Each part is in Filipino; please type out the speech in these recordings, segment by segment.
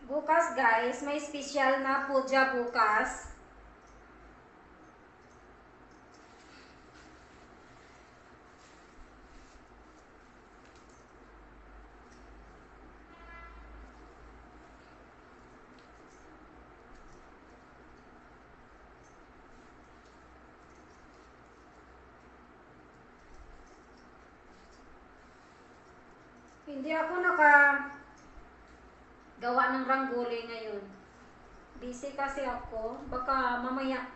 Bukas guys, may special na puja bukas. Hindi ako gawa ng ranggoli ngayon. Busy kasi ako. Baka mamaya,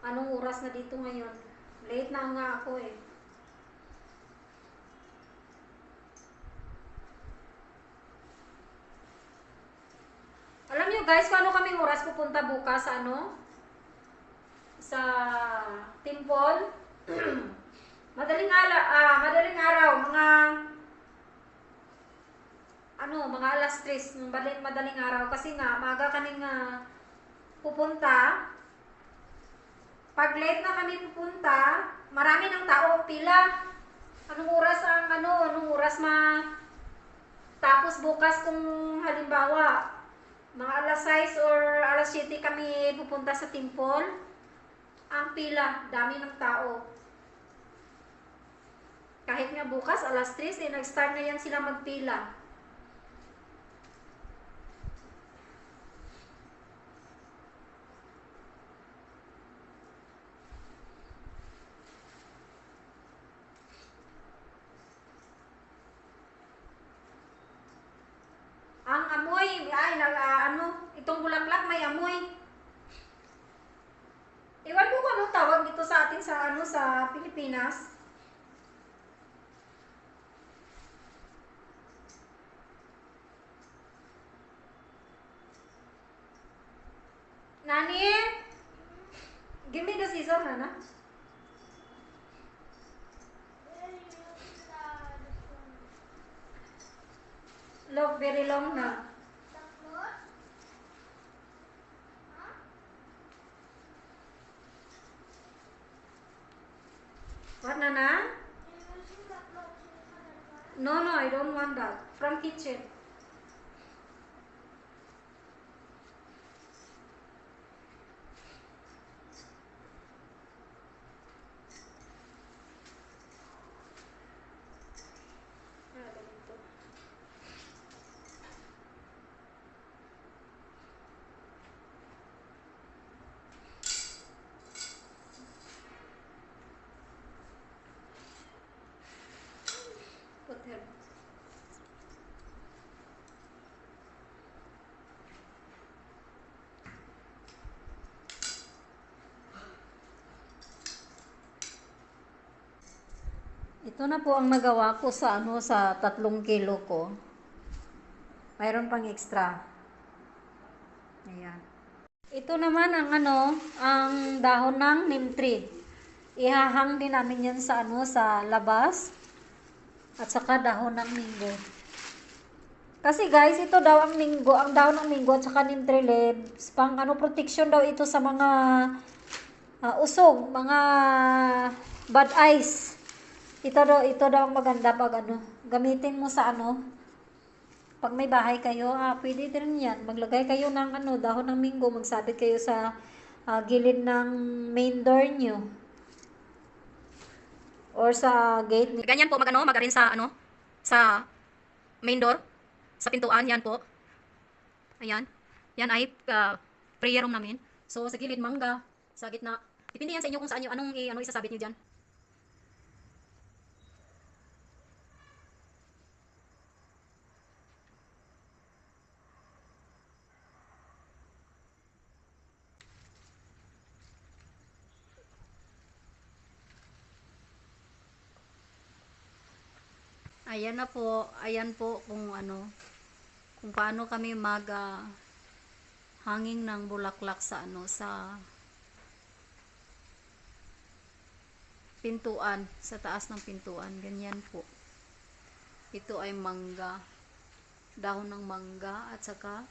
anong oras na dito ngayon? Late na nga ako eh. Alam nyo guys, kung ano kaming oras pupunta bukas sa sa temple. Madaling araw, mga alas 3, madaling araw kasi nga maaga kaming pupunta. Pag late na kami pupunta, marami ng tao pila. Anong oras tapos bukas kung halimbawa mga alas 6 or alas 7 kami pupunta sa temple, ang pila, dami ng tao. Kahit nga bukas alas 3 nag-start na yan sila magpila. Ang amoy, itong bulaklak may amoy. Iwan ko kung anong tawag dito sa atin sa Pilipinas. Nani? Give me the scissor, Nana. Look, very long na. What, Nana? No, I don't want that. From kitchen. Put here. Ito na po ang nagawa ko sa sa 3 kilo ko. Mayroon pang extra. Ayan. Ito naman ang ang dahon ng neem tree. Ihahang din namin yan sa sa labas. At saka dahon ng minggo. Kasi guys, ito daw ang dahon ng minggo at saka neem tree leaves, pang protection daw ito sa mga usog, mga bad eyes. Ito daw ang maganda pag gamitin mo sa pag may bahay kayo, pwede din yan. Maglagay kayo ng dahon ng minggo, magsabit kayo sa gilid ng main door nyo. Or sa gate. Ganyan po magarin sa sa main door, sa pintuan yan po. Ayan. Yan ay prayer room namin. So sa gilid mangga, sa gitna. Depende yan sa inyo kung saan anong isasabit niyo diyan. Ayan po kung paano kami hanging ng bulaklak sa sa pintuan, sa taas ng pintuan. Ganyan po. Ito ay mangga, dahon ng mangga at saka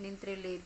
neem tree leaves.